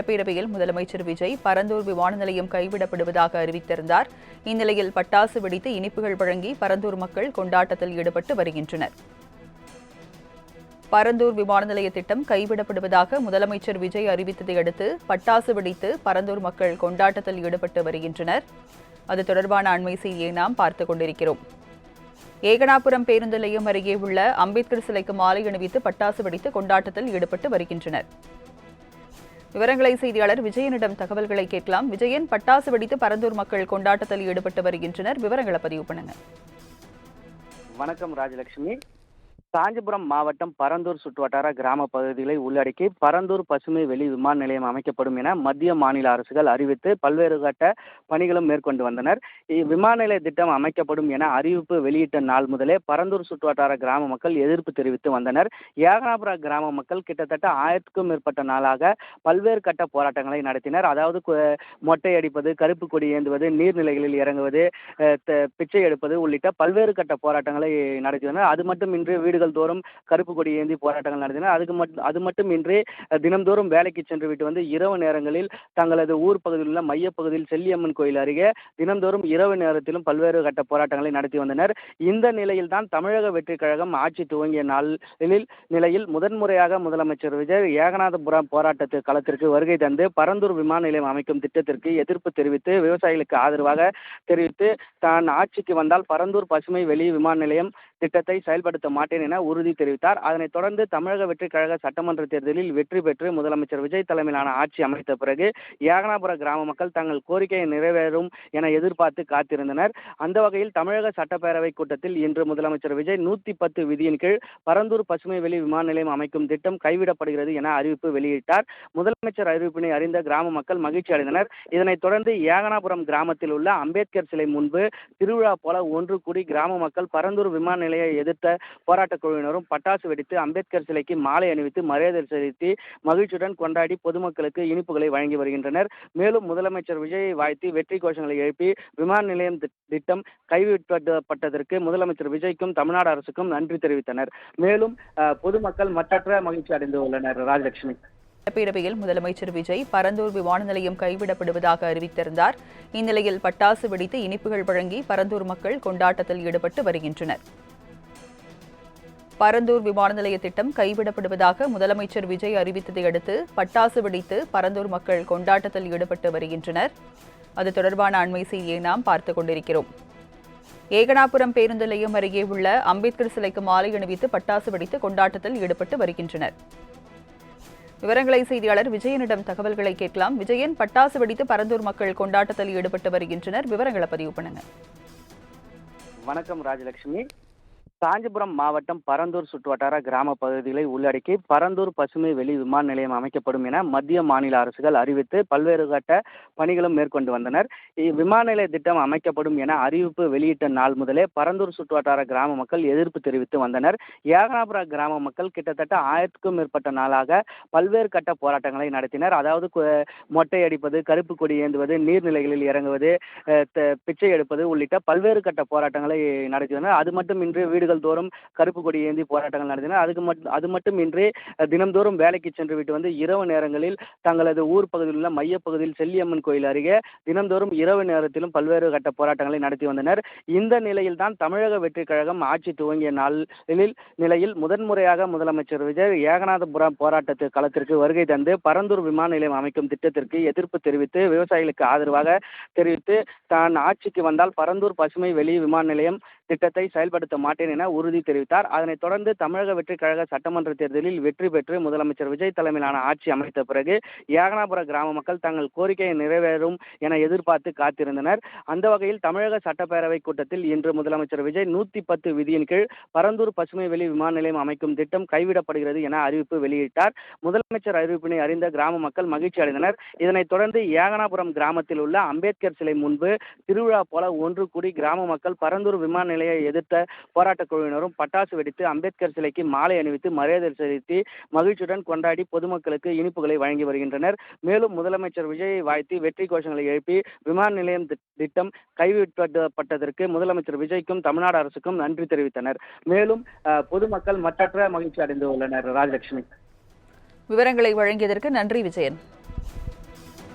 சட்டப்பேரவையில் முதலமைச்சர் விஜய் பரந்தூர் விமான நிலையம் கைவிடப்படுவதாக அறிவித்திருந்தார். இந்நிலையில் பட்டாசு வெடித்து இனிப்புகள் வழங்கி பரந்தூர் மக்கள் கொண்டாட்டத்தில் ஈடுபட்டு வருகின்றனர். பரந்தூர் விமான நிலைய திட்டம் கைவிடப்படுவதாக முதலமைச்சர் விஜய் அறிவித்ததை அடுத்து பட்டாசு வெடித்து பரந்தூர் மக்கள் கொண்டாட்டத்தில் ஈடுபட்டு வருகின்றனர். அது தொடர்பான அண்மை செய்தியை நாம் பார்த்துக் கொண்டிருக்கிறோம். ஏகனாபுரம் பேருந்து நிலையம் அருகே உள்ள அம்பேத்கர் சிலைக்கு மாலை அணிவித்து பட்டாசு வெடித்து கொண்டாட்டத்தில் ஈடுபட்டு வருகின்றனர். விவரங்களை செய்தியாளர் விஜயனிடம் தகவல்களை கேட்கலாம். விஜயன், பட்டாசு வெடித்து பரந்தூர் மக்கள் கொண்டாட்டத்தில் ஈடுபட்டு வருகின்றனர். விவரங்களை பதிவு பண்ணுங்க. வணக்கம் ராஜலட்சுமி. காஞ்சிபுரம் மாவட்டம் பரந்தூர் சுற்றுவட்டார கிராம பகுதிகளை உள்ளடக்கி பரந்தூர் பசுமை வெளி விமான நிலையம் அமைக்கப்படும் என மத்திய மாநில அரசுகள் அறிவித்து பல்வேறு கட்ட பணிகளும் மேற்கொண்டு வந்தனர். விமான நிலைய திட்டம் அமைக்கப்படும் என அறிவிப்பு வெளியிட்ட நாள் முதலே பரந்தூர் சுற்றுவட்டார கிராம மக்கள் எதிர்ப்பு தெரிவித்து வந்தனர். ஏகனாபுர கிராம மக்கள் கிட்டத்தட்ட 1000க்கும் மேற்பட்ட நாளாக பல்வேறு கட்ட போராட்டங்களை நடத்தினர். அதாவது மொட்டை அடிப்பது, கருப்பு கொடி ஏந்துவது, நீர்நிலைகளில் இறங்குவது, பிச்சை எடுப்பது உள்ளிட்ட பல்வேறு கட்ட போராட்டங்களை நடத்தி வந்தனர். அது மட்டுமின்றி வீடுகள் தோறும் கருப்பு கொடி ஏந்தி போராட்டங்கள் நடத்தினர். அது மட்டுமின்றி தினம்தோறும் வேலைக்கு சென்று விட்டு வந்து இரவு நேரங்களில் தங்களது ஊர் பகுதியில் உள்ள மையப்பகுதியில் செல்லியம்மன் கோயில் அருகே தினம்தோறும் இரவு நேரத்திலும் பல்வேறு கட்ட போராட்டங்களை நடத்தி வந்தனர். இந்த நிலையில் தான் தமிழக வெற்றி கழகம் ஆட்சி துவங்கிய நிலையில் முதன்முறையாக முதலமைச்சர் விஜய் ஏகநாதபுரம் போராட்டத்து களத்திற்கு வருகை தந்து பரந்தூர் விமான நிலையம் அமைக்கும் திட்டத்திற்கு எதிர்ப்பு தெரிவித்து விவசாயிகளுக்கு ஆதரவாக தெரிவித்து தான் ஆட்சிக்கு வந்தால் பரந்தூர் பசுமை வெளி விமான நிலையம் திட்டத்தை செயல்படுத்த மாட்டேன் என உறுதி தெரிவித்தார். அதனைத் தொடர்ந்து தமிழக வெற்றி கழக சட்டமன்ற தேர்தலில் வெற்றி பெற்று முதலமைச்சர் விஜய் தலைமையிலான ஆட்சி அமைத்த பிறகு ஏகனாபுர கிராம மக்கள் தங்கள் கோரிக்கையை நிறைவேறும் என எதிர்பார்த்து காத்திருந்தனர். அந்த வகையில் தமிழக சட்டப்பேரவை கூட்டத்தில் இன்று முதலமைச்சர் விஜய் 110 விதியின் கீழ் பரந்தூர் பசுமை வெளி விமான நிலையம் அமைக்கும் திட்டம் கைவிடப்படுகிறது என அறிவிப்பு வெளியிட்டார். முதலமைச்சர் அறிவிப்பினை அறிந்த கிராம மக்கள் மகிழ்ச்சி அடைந்தனர். இதனைத் தொடர்ந்து ஏகனாபுரம் கிராமத்தில் உள்ள அம்பேத்கர் சிலை முன்பு திருவிழா போல ஒன்று கூடி கிராம மக்கள் பரந்தூர் விமான நிலையை எதிர்த்த போராட்ட குழுவினரும் பட்டாசு வெடித்து அம்பேத்கர் சிலைக்கு மாலை அணிவித்து மரியாதை செலுத்தி மகிழ்ச்சியுடன் கொண்டாடி பொதுமக்களுக்கு இனிப்புகளை வழங்கி வருகின்றனர். மேலும் முதலமைச்சர் விஜயை வாழ்த்தி வெற்றி கோஷங்களை எழுப்பி விமான நிலையம் திட்டம் கைவிடப்பட்டதற்கு முதலமைச்சர் விஜய்க்கும் தமிழ்நாடு அரசுக்கும் நன்றி தெரிவித்தனர். மேலும் பொதுமக்கள் மற்றற்ற மகிழ்ச்சி அடைந்து உள்ளனர். ராஜலட்சுமி. சட்டப்பேரவையில் முதலமைச்சர் விஜய் பரந்தூர் விமான நிலையம் கைவிடப்படுவதாக அறிவித்திருந்தார். இந்நிலையில் பட்டாசு வெடித்து இனிப்புகள் வழங்கி பரந்தூர் மக்கள் கொண்டாட்டத்தில் ஈடுபட்டு வருகின்றனர். பரந்தூர் விமான நிலைய திட்டம் கைவிடப்படுவதாக முதலமைச்சர் விஜய் அறிவித்ததை அடுத்து பட்டாசு வெடித்து பரந்தூர் மக்கள் கொண்டாட்டத்தில் ஈடுபட்டு வருகின்றனர். அது தொடர்பான அண்மை செய்தியை நாம் பார்த்துக் கொண்டிருக்கிறோம். ஏகனாபுரம் பேருந்து நிலையம் அருகே உள்ள அம்பேத்கர் சிலைக்கு மாலை அணிவித்து பட்டாசு வெடித்து கொண்டாட்டத்தில் ஈடுபட்டு வருகின்றனர். விவரங்களை செய்தியாளர் விஜயனிடம் தகவல்களை கேட்கலாம். விஜயன், பட்டாசு வெடித்து பரந்தூர் மக்கள் கொண்டாட்டத்தில் ஈடுபட்டு வருகின்றனர். விவரங்களை பதிவு பண்ணுங்க. வணக்கம் ராஜலட்சுமி. காஞ்சிபுரம் மாவட்டம் பரந்தூர் சுற்றுவட்டார கிராம பகுதிகளை உள்ளடக்கி பரந்தூர் பசுமை வெளி விமான நிலையம் அமைக்கப்படும் என மத்திய மாநில அரசுகள் அறிவித்து பல்வேறு கட்ட பணிகளும் மேற்கொண்டு வந்தனர். விமான நிலைய திட்டம் அமைக்கப்படும் என அறிவிப்பு வெளியிட்ட நாள் முதலே பரந்தூர் சுற்றுவட்டார கிராம மக்கள் எதிர்ப்பு தெரிவித்து வந்தனர். ஏகனாபுர கிராம மக்கள் கிட்டத்தட்ட 1000க்கும் மேற்பட்ட நாளாக பல்வேறு கட்ட போராட்டங்களை நடத்தினர். அதாவது மொட்டை அடிப்பது, கருப்பு கொடி ஏந்துவது, நீர்நிலைகளில் இறங்குவது, பிச்சை எடுப்பது உள்ளிட்ட பல்வேறு கட்ட போராட்டங்களை நடத்தி வந்தனர். அது மட்டுமின்றி வீடுகள் தோறும் கருப்பு கொடி ஏந்தி போராட்டங்கள் நடத்தினர். அது மட்டுமின்றி தினம்தோறும் வேலைக்கு சென்று விட்டு வந்து இரவு நேரங்களில் தங்களது ஊர் பகுதியில் உள்ள மையப்பகுதியில் செல்லியம்மன் கோயில் அருகே தினம்தோறும் இரவு நேரத்திலும் பல்வேறு கட்ட போராட்டங்களை நடத்தி வந்தனர். இந்த நிலையில் தான் தமிழக வெற்றி கழகம் ஆட்சி துவங்கிய நிலையில் முதன்முறையாக முதலமைச்சர் விஜய் ஏகநாதபுரம் போராட்டத்து களத்திற்கு வருகை தந்து பரந்தூர் விமான நிலையம் அமைக்கும் திட்டத்திற்கு எதிர்ப்பு தெரிவித்து விவசாயிகளுக்கு ஆதரவாக தெரிவித்து தான் ஆட்சிக்கு வந்தால் பரந்தூர் பசுமை வெளி விமான நிலையம் திட்டத்தை செயல்படுத்த மாட்டேன் என உறுதி தெரிவித்தார். அதனைத் தொடர்ந்து தமிழக வெற்றி கழக சட்டமன்ற தேர்தலில் வெற்றி பெற்று முதலமைச்சர் விஜய் தலைமையிலான ஆட்சி அமைத்த பிறகு ஏகனாபுர கிராம மக்கள் தங்கள் கோரிக்கையை நிறைவேறும் என எதிர்பார்த்து காத்திருந்தனர். அந்த வகையில் தமிழக சட்டப்பேரவை கூட்டத்தில் இன்று முதலமைச்சர் விஜய் 110 விதியின் கீழ் பரந்தூர் பசுமை வெளி விமான நிலையம் அமைக்கும் திட்டம் கைவிடப்படுகிறது என அறிவிப்பு வெளியிட்டார். முதலமைச்சர் அறிவிப்பினை அறிந்த கிராம மக்கள் மகிழ்ச்சி அடைந்தனர். இதனைத் தொடர்ந்து ஏகனாபுரம் கிராமத்தில் உள்ள அம்பேத்கர் சிலை முன்பு திருவிழா போல ஒன்று கூடி கிராம மக்கள் பரந்தூர் விமான நிலையை எதிர்த்த போராட்ட குழுவினரும் பட்டாசு வெடித்து அம்பேத்கர் சிலைக்கு மாலை அணிவித்து மரியாதை செலுத்தி மகிழ்ச்சியுடன் கொண்டாடி பொதுமக்களுக்கு இனிப்புகளை வழங்கி வருகின்றனர். மேலும் முதலமைச்சர் விஜயை வாழ்த்தி வெற்றி கோஷங்களை எழுப்பி விமான நிலையம் திட்டம் கைவிடப்பட்டதற்கு முதலமைச்சர் விஜய்க்கும் தமிழ்நாடு அரசுக்கும் நன்றி தெரிவித்தனர். மேலும் பொதுமக்கள் மற்றற்ற மகிழ்ச்சி அடைந்து உள்ளனர். ராஜலட்சுமி. விவரங்களை வழங்கியதற்கு நன்றி விஜயன்.